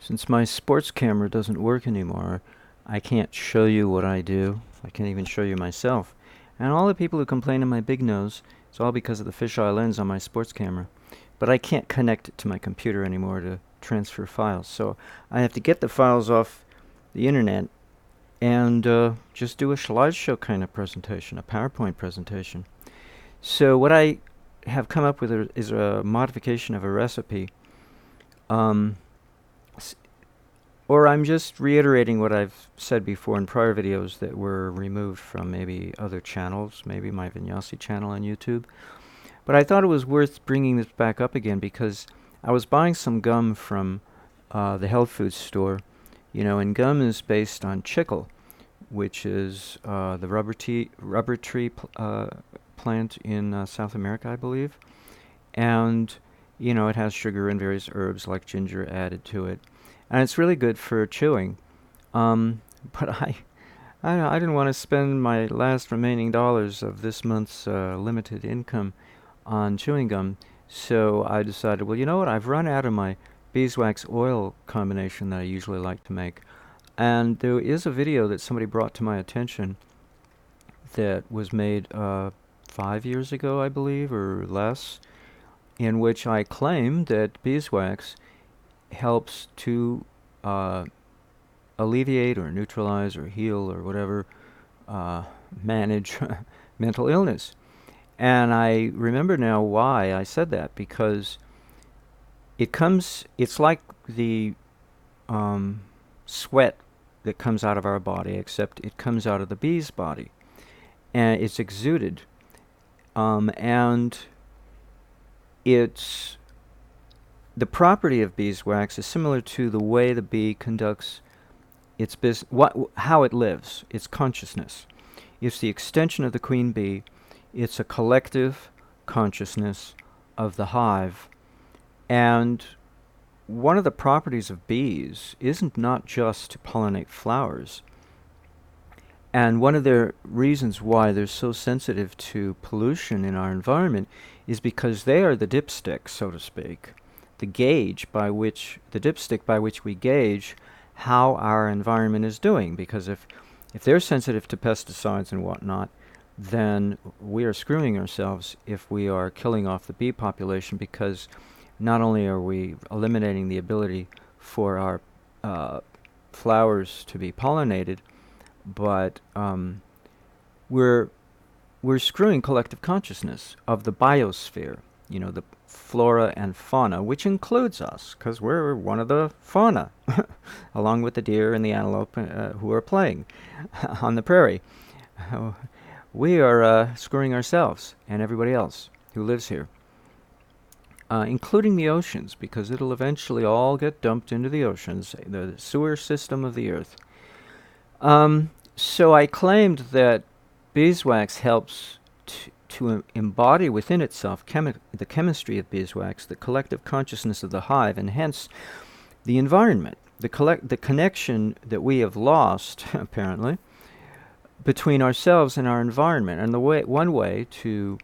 Since my sports camera doesn't work anymore, I can't show you what I do. I can't even show you myself. And all the people who complain of my big nose, it's all because of the fisheye lens on my sports camera. But I can't connect it to my computer anymore to transfer files. So I have to get the files off the internet and just do a slideshow kind of presentation, a PowerPoint presentation. So what I have come up with is a modification of a recipe. Um, Or I'm just reiterating what I've said before in prior videos that were removed from maybe other channels, maybe my Vinyasa channel on YouTube. But I thought it was worth bringing this back up again because I was buying some gum from the health food store, and gum is based on chicle, which is the rubber tree plant in South America, I believe. And, it has sugar and various herbs like ginger added to it. And it's really good for chewing. Um, but I didn't want to spend my last remaining dollars of this month's limited income on chewing gum. So I decided, well, you know what? I've run out of my beeswax oil combination that I usually like to make. And there is a video that somebody brought to my attention that was made 5 years ago, I believe, or less, in which I claim that beeswax helps to uh, alleviate or neutralize or heal or whatever, manage mental illness. And I remember now why I said that, because it's like the sweat that comes out of our body, except it comes out of the bee's body. And it's exuded. And it's the property of beeswax is similar to the way the bee conducts its how it lives, its consciousness. It's the extension of the queen bee. It's a collective consciousness of the hive. And one of the properties of bees isn't not just to pollinate flowers. And one of the reasons why they're so sensitive to pollution in our environment is because they are the dipstick, so to speak, the dipstick by which we gauge how our environment is doing. Because if they're sensitive to pesticides and whatnot, then we are screwing ourselves if we are killing off the bee population, because not only are we eliminating the ability for our flowers to be pollinated, but we're screwing collective consciousness of the biosphere, the flora and fauna, which includes us, because we're one of the fauna, along with the deer and the antelope who are playing on the prairie. We are screwing ourselves and everybody else who lives here, including the oceans, because it'll eventually all get dumped into the oceans, the sewer system of the earth. So I claimed that beeswax helps to embody within itself the chemistry of beeswax, the collective consciousness of the hive, and hence the environment, the connection that we have lost, apparently, between ourselves and our environment. And one way to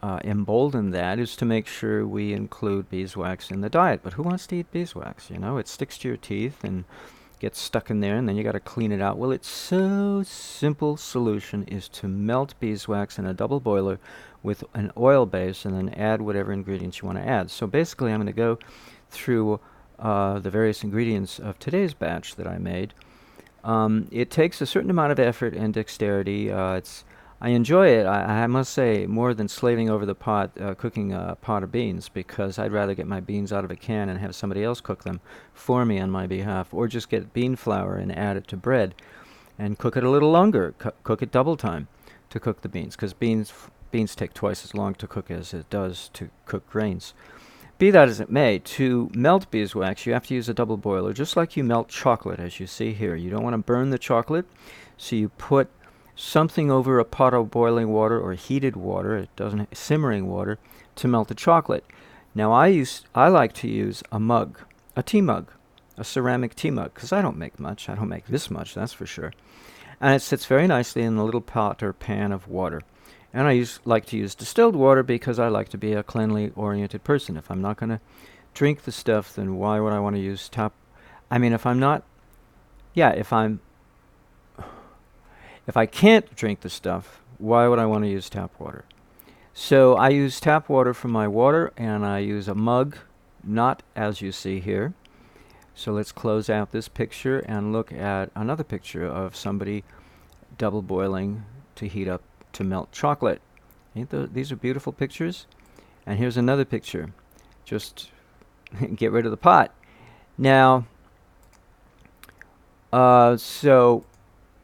embolden that is to make sure we include beeswax in the diet. But who wants to eat beeswax? It sticks to your teeth and gets stuck in there, and then you got to clean it out. Well, it's so simple solution is to melt beeswax in a double boiler with an oil base, and then add whatever ingredients you want to add. So basically, I'm going to go through the various ingredients of today's batch that I made. It takes a certain amount of effort and dexterity. I enjoy it, I must say, more than slaving over the pot, cooking a pot of beans, because I'd rather get my beans out of a can and have somebody else cook them for me on my behalf, or just get bean flour and add it to bread and cook it a little longer, cook it double time to cook the beans, because beans take twice as long to cook as it does to cook grains. Be that as it may, to melt beeswax, you have to use a double boiler, just like you melt chocolate, as you see here. You don't want to burn the chocolate, so you put something over a pot of boiling water or heated water, simmering water, to melt the chocolate. Now I like to use a tea mug, a ceramic tea mug, because I don't make much. I don't make this much, that's for sure. And it sits very nicely in a little pot or pan of water. And I like to use distilled water because I like to be a cleanly oriented person. If I'm not going to drink the stuff, then why would I want to use I mean, if I'm not, yeah, if I can't drink the stuff, why would I want to use tap water? So I use tap water for my water, and I use a mug, not as you see here. So let's close out this picture and look at another picture of somebody double boiling to heat up to melt chocolate. These are beautiful pictures? And here's another picture. Just get rid of the pot. Now, so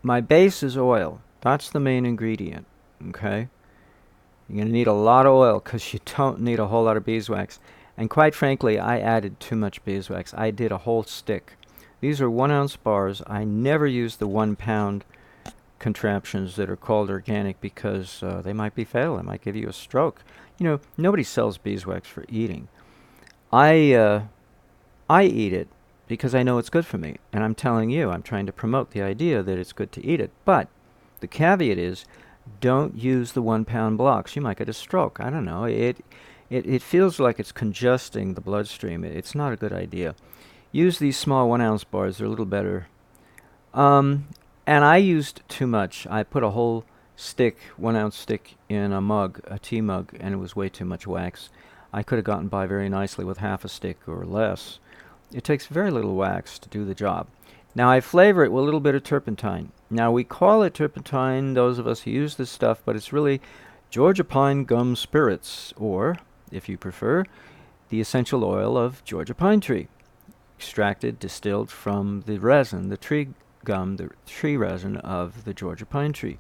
my base is oil. That's the main ingredient, okay? You're going to need a lot of oil because you don't need a whole lot of beeswax. And quite frankly, I added too much beeswax. I did a whole stick. These are 1 ounce bars. I never use the 1 pound contraptions that are called organic because they might be fatal. They might give you a stroke. You know, nobody sells beeswax for eating. I eat it because I know it's good for me. And I'm telling you, I'm trying to promote the idea that it's good to eat it. But the caveat is, don't use the 1 pound blocks. You might get a stroke. I don't know. It feels like it's congesting the bloodstream. It's not a good idea. Use these small 1 ounce bars. They're a little better. And I used too much. I put a whole stick, 1 ounce stick, in a mug, a tea mug, and it was way too much wax. I could have gotten by very nicely with half a stick or less. It takes very little wax to do the job. Now I flavor it with a little bit of turpentine. Now we call it turpentine, those of us who use this stuff, but it's really Georgia pine gum spirits, or, if you prefer, the essential oil of Georgia pine tree, extracted, distilled from the resin, the tree gum, the tree resin of the Georgia pine tree.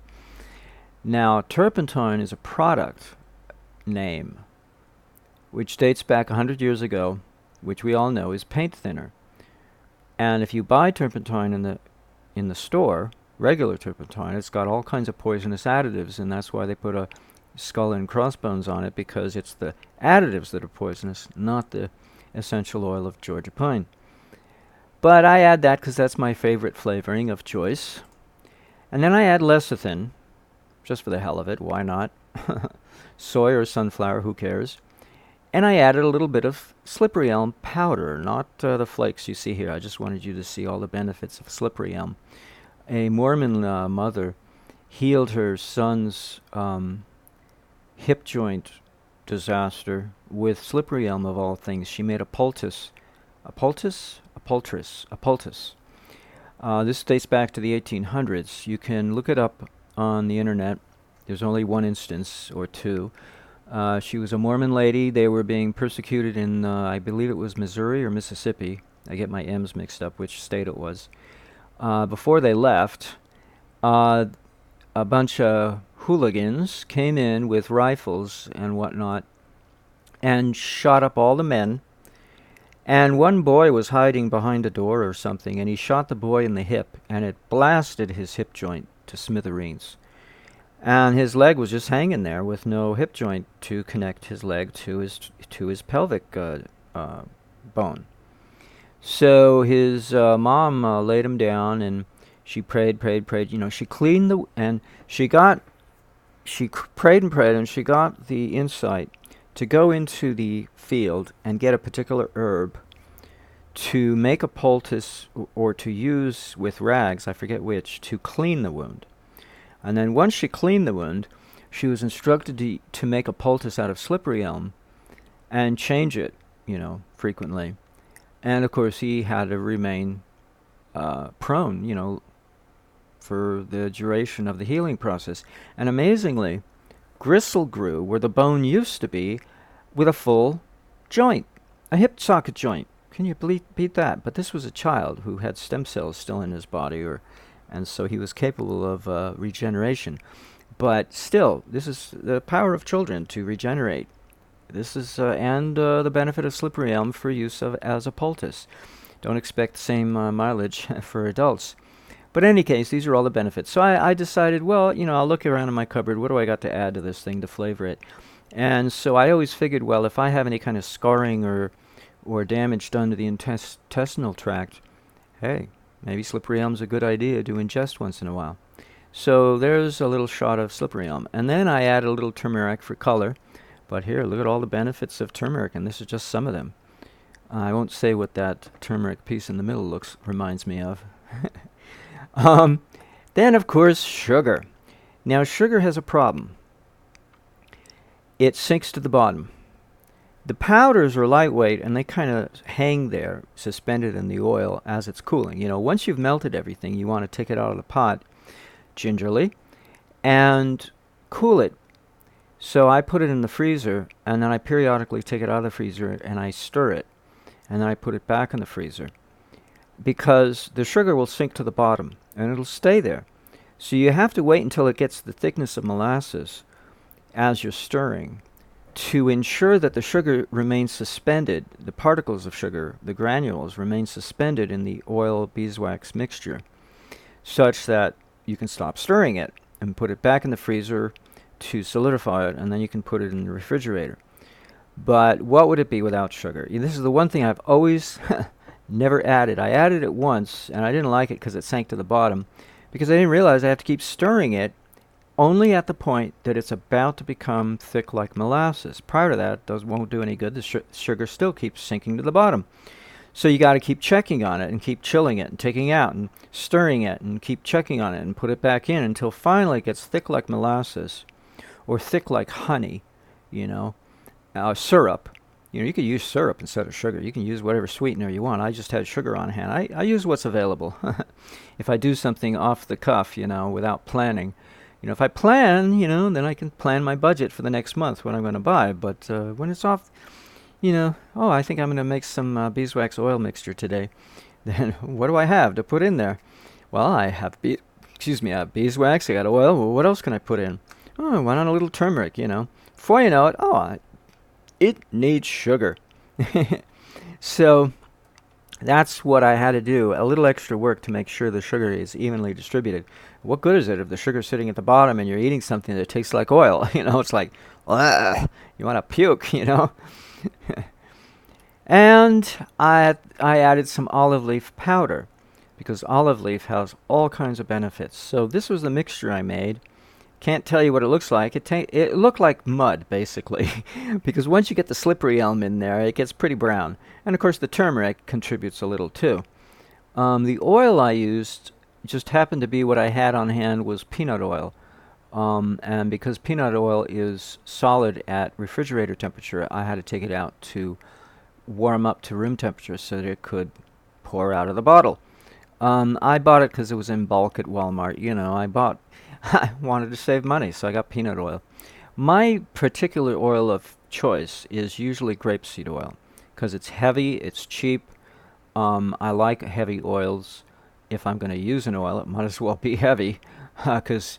Now, turpentine is a product name which dates back 100 years ago, which we all know is paint thinner. And if you buy turpentine in the store, regular turpentine, it's got all kinds of poisonous additives, and that's why they put a skull and crossbones on it, because it's the additives that are poisonous, not the essential oil of Georgia pine. But I add that because that's my favorite flavoring of choice. And then I add lecithin, just for the hell of it, why not? Soy or sunflower, who cares? And I added a little bit of slippery elm powder, not the flakes you see here. I just wanted you to see all the benefits of slippery elm. A Mormon mother healed her son's hip joint disaster with slippery elm, of all things. She made a poultice. A poultice? A poultice. A poultice. This dates back to the 1800s. You can look it up on the internet. There's only one instance or two. She was a Mormon lady. They were being persecuted in, I believe it was Missouri or Mississippi. I get my M's mixed up, which state it was. Before they left, a bunch of hooligans came in with rifles and whatnot and shot up all the men. And one boy was hiding behind a door or something, and he shot the boy in the hip, and it blasted his hip joint to smithereens. And his leg was just hanging there with no hip joint to connect his leg to his pelvic bone. So his mom laid him down, and she prayed. You know, she cleaned she prayed and prayed, and she got the insight to go into the field and get a particular herb to make a poultice or to use with rags, I forget which, to clean the wound. And then once she cleaned the wound, she was instructed to make a poultice out of slippery elm and change it, you know, frequently. And of course, he had to remain prone, you know, for the duration of the healing process. And amazingly, gristle grew where the bone used to be with a full joint, a hip socket joint. Can you beat that? But this was a child who had stem cells still in his body, and so he was capable of regeneration. But still, this is the power of children to regenerate. This is and the benefit of slippery elm for use as a poultice. Don't expect the same mileage for adults. But in any case, these are all the benefits. So I decided, well, you know, I'll look around in my cupboard. What do I got to add to this thing to flavor it? And so I always figured, well, if I have any kind of scarring or damage done to the intestinal tract, hey, maybe slippery elm's a good idea to ingest once in a while. So there's a little shot of slippery elm. And then I add a little turmeric for color. But here, look at all the benefits of turmeric, and this is just some of them. I won't say what that turmeric piece in the middle reminds me of. Then, of course, sugar. Now, sugar has a problem. It sinks to the bottom. The powders are lightweight, and they kind of hang there, suspended in the oil as it's cooling. Once you've melted everything, you want to take it out of the pot gingerly and cool it. So I put it in the freezer, and then I periodically take it out of the freezer, and I stir it, and then I put it back in the freezer, because the sugar will sink to the bottom, and it'll stay there. So you have to wait until it gets the thickness of molasses as you're stirring to ensure that the sugar remains suspended, the particles of sugar, the granules, remain suspended in the oil beeswax mixture, such that you can stop stirring it and put it back in the freezer to solidify it, and then you can put it in the refrigerator. But what would it be without sugar? This is the one thing I've always never added. I added it once, and I didn't like it because it sank to the bottom, because I didn't realize I have to keep stirring it only at the point that it's about to become thick like molasses. Prior to that, it won't do any good. The sugar still keeps sinking to the bottom. So you got to keep checking on it and keep chilling it and taking out and stirring it and keep checking on it and put it back in until finally it gets thick like molasses or thick like honey, syrup. You could use syrup instead of sugar. You can use whatever sweetener you want. I just had sugar on hand. I use what's available. If I do something off the cuff, without planning. If I plan, then I can plan my budget for the next month, what I'm going to buy. But when it's off, I think I'm going to make some beeswax oil mixture today. Then what do I have to put in there? Well, I have beeswax, I got oil. Well, what else can I put in? Oh, why not a little turmeric, Before you know it, it needs sugar. So that's what I had to do, a little extra work to make sure the sugar is evenly distributed. What good is it if the sugar's sitting at the bottom and you're eating something that tastes like oil? It's like, you want to puke, And I added some olive leaf powder, because olive leaf has all kinds of benefits. So this was the mixture I made. Can't tell you what it looks like. It looked like mud, basically, because once you get the slippery elm in there, it gets pretty brown. And, of course, the turmeric contributes a little, too. The oil I used just happened to be what I had on hand was peanut oil. And because peanut oil is solid at refrigerator temperature, I had to take it out to warm up to room temperature so that it could pour out of the bottle. I bought it because it was in bulk at Walmart. I wanted to save money, so I got peanut oil. My particular oil of choice is usually grapeseed oil, because it's heavy, it's cheap. I like heavy oils. If I'm going to use an oil, it might as well be heavy, because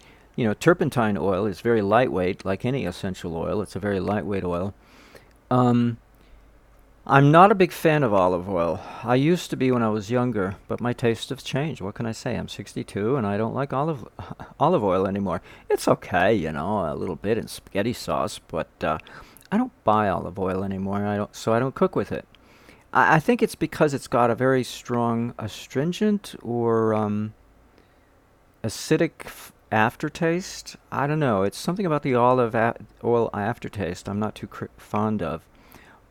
turpentine oil is very lightweight, like any essential oil. It's a very lightweight oil. I'm not a big fan of olive oil. I used to be when I was younger, but my tastes have changed. What can I say? I'm 62 and I don't like olive oil anymore. It's okay, a little bit in spaghetti sauce, but I don't buy olive oil anymore. So I don't cook with it. I think it's because it's got a very strong astringent or acidic aftertaste. I don't know. It's something about the olive oil aftertaste I'm not too fond of.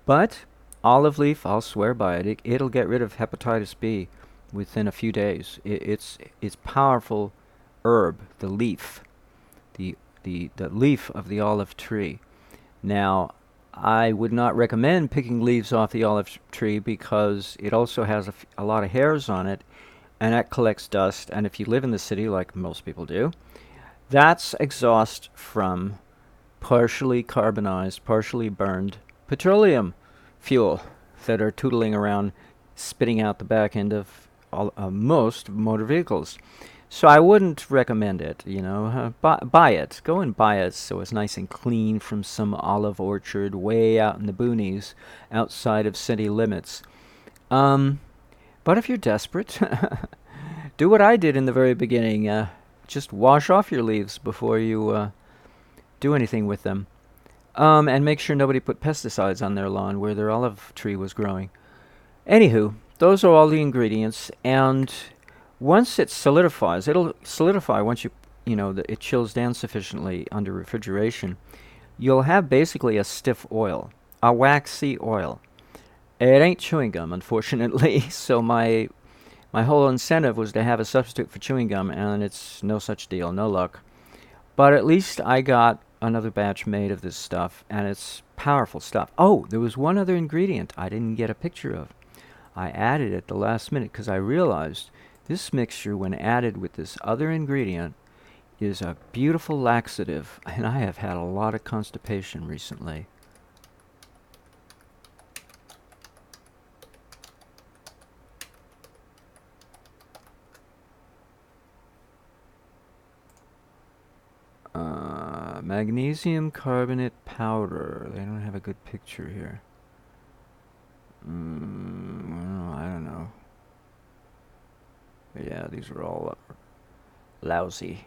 But olive leaf, I'll swear by it. It'll get rid of hepatitis B within a few days. It's powerful herb, the leaf, the leaf of the olive tree. Now, I would not recommend picking leaves off the olive tree because it also has a lot of hairs on it, and that collects dust. And if you live in the city, like most people do, that's exhaust from partially carbonized, partially burned petroleum fuel that are tootling around, spitting out the back end of most motor vehicles. So I wouldn't recommend it, buy it. Go and buy it so it's nice and clean from some olive orchard way out in the boonies outside of city limits. But if you're desperate, do what I did in the very beginning. Just wash off your leaves before you do anything with them. And make sure nobody put pesticides on their lawn where their olive tree was growing. Anywho, those are all the ingredients, and once it solidifies, it'll solidify once it chills down sufficiently under refrigeration. You'll have basically a stiff oil, a waxy oil. It ain't chewing gum, unfortunately. So my whole incentive was to have a substitute for chewing gum, and it's no such deal, no luck. But at least I got another batch made of this stuff, and it's powerful stuff. Oh, there was one other ingredient I didn't get a picture of. I added at the last minute because I realized this mixture, when added with this other ingredient, is a beautiful laxative, and I have had a lot of constipation recently. Magnesium carbonate powder. They don't have a good picture here. Well, I don't know. Yeah, these are all lousy.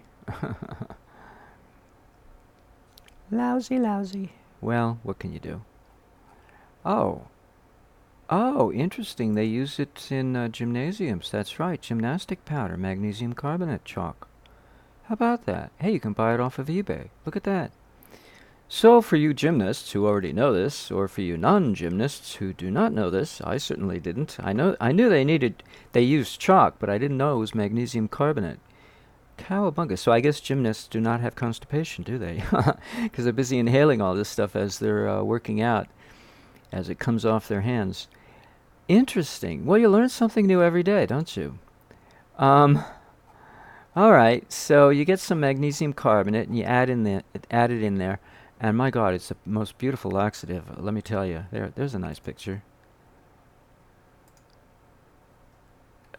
Lousy, lousy. Well, what can you do? Oh. Oh, interesting. They use it in gymnasiums. That's right. Gymnastic powder, magnesium carbonate chalk. How about that? Hey, you can buy it off of eBay. Look at that. So for you gymnasts who already know this, or for you non-gymnasts who do not know this, I certainly didn't. I knew they used chalk, but I didn't know it was magnesium carbonate. Cowabunga. So I guess gymnasts do not have constipation, do they? Because they're busy inhaling all this stuff as they're working out, as it comes off their hands. Interesting. Well, you learn something new every day, don't you? Um, all right. So you get some magnesium carbonate and you add it in there, and my God, it's the most beautiful laxative. Let me tell you. There's a nice picture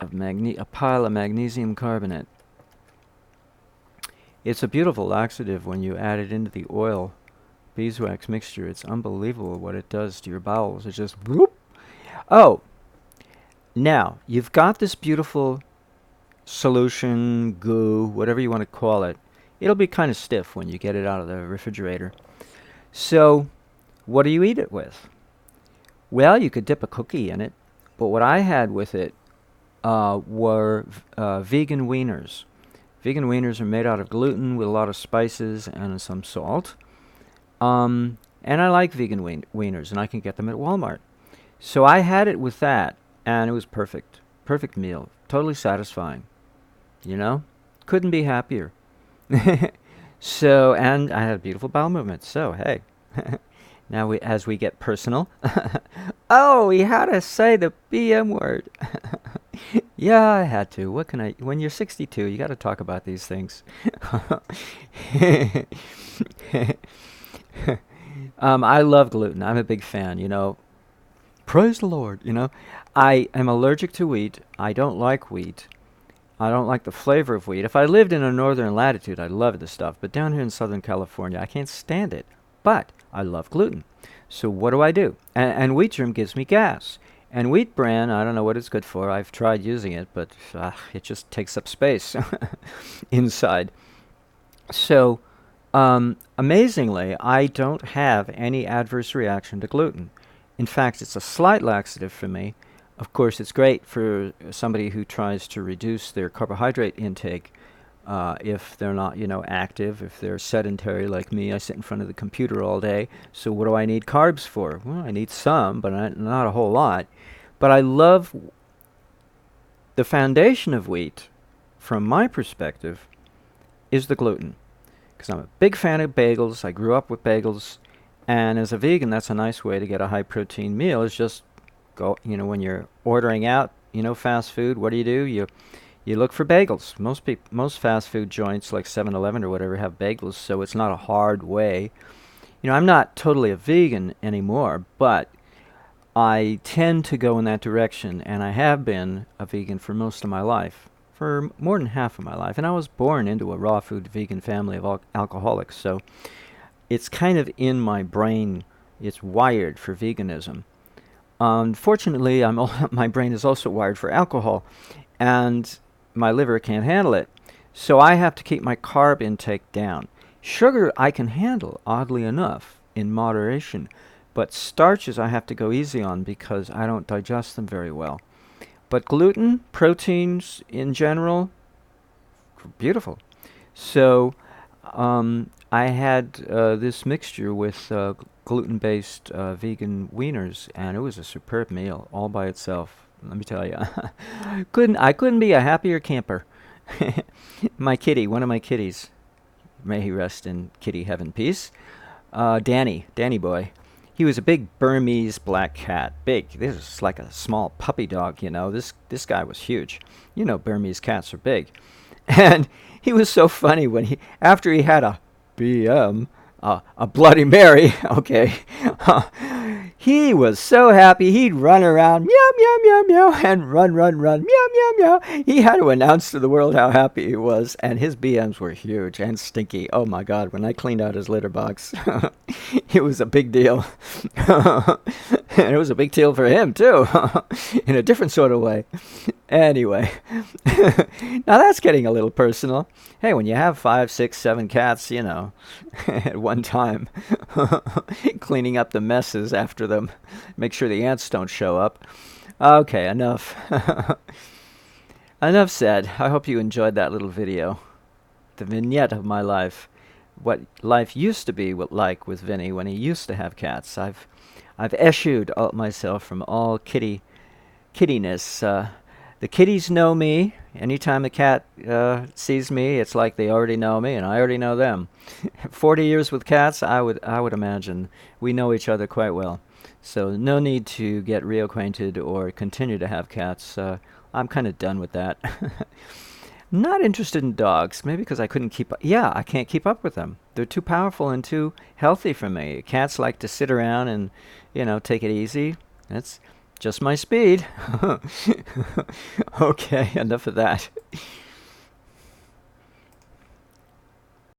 of a pile of magnesium carbonate. It's a beautiful laxative when you add it into the oil beeswax mixture. It's unbelievable what it does to your bowels. It's just whoop. Oh, now you've got this beautiful solution, goo, whatever you want to call it. It'll be kind of stiff when you get it out of the refrigerator. So, what do you eat it with? Well, you could dip a cookie in it, but what I had with it were vegan wieners. Vegan wieners are made out of gluten with a lot of spices and some salt. And I like vegan wieners, and I can get them at Walmart. So I had it with that, and it was perfect. Perfect meal. Totally satisfying. You know? Couldn't be happier. So, and I had beautiful bowel movements. So, hey. Now, as we get personal. Oh, we had to say the BM word. Yeah, I had to. What can I? When you're 62, you got to talk about these things. I love gluten. I'm a big fan, you know. Praise the Lord, you know. I am allergic to wheat. I don't like wheat. I don't like the flavor of wheat. If I lived in a northern latitude, I'd love this stuff. But down here in Southern California, I can't stand it. But I love gluten. So what do I do? And wheat germ gives me gas. And wheat bran, I don't know what it's good for. I've tried using it, but it just takes up space inside. So, amazingly, I don't have any adverse reaction to gluten. In fact, it's a slight laxative for me. Of course, it's great for somebody who tries to reduce their carbohydrate intake if they're not, you know, active, if they're sedentary like me. I sit in front of the computer all day. So what do I need carbs for? Well, I need some, but not a whole lot. But I love the foundation of wheat, from my perspective, is the gluten. Because I'm a big fan of bagels. I grew up with bagels. And as a vegan, that's a nice way to get a high-protein meal, is just go, you know, when you're ordering out, you know, fast food, what do? You look for bagels. Most fast food joints like 7-Eleven or whatever have bagels, so it's not a hard way. You know, I'm not totally a vegan anymore, but I tend to go in that direction, and I have been a vegan for most of my life, for more than half of my life. And I was born into a raw food vegan family of alcoholics, so it's kind of in my brain. It's wired for veganism. Unfortunately, my brain is also wired for alcohol, and my liver can't handle it. So I have to keep my carb intake down. Sugar I can handle, oddly enough, in moderation, but starches I have to go easy on because I don't digest them very well. But gluten, proteins in general, beautiful. So I had this mixture with gluten-based vegan wieners, and it was a superb meal all by itself. Let me tell you, I couldn't be a happier camper. My kitty, one of my kitties, may he rest in kitty heaven peace. Danny boy. He was a big Burmese black cat. Big. This was like a small puppy dog, you know. This guy was huge. You know, Burmese cats are big. And he was so funny when after he had a BM, a Bloody Mary, okay, he was so happy he'd run around, meow, meow, meow, meow, and run, meow, meow, meow. He had to announce to the world how happy he was, and his BMs were huge and stinky. Oh my God, when I cleaned out his litter box, it was a big deal. And it was a big deal for him, too, in a different sort of way. Anyway, now that's getting a little personal. Hey, when you have 5, 6, 7 cats, you know, at one time, cleaning up the messes after them, make sure the ants don't show up. Okay, enough. Enough said. I hope you enjoyed that little video. The vignette of my life. What life used to be like with Vinny when he used to have cats. I've eschewed myself from all kittiness. The kitties know me. Anytime a cat sees me, it's like they already know me, and I already know them. 40 years with cats, I would imagine we know each other quite well. So no need to get reacquainted or continue to have cats. I'm kind of done with that. Not interested in dogs, maybe because I couldn't keep up. Yeah, I can't keep up with them. They're too powerful and too healthy for me. Cats like to sit around and, you know, take it easy. That's just my speed. Okay, enough of that.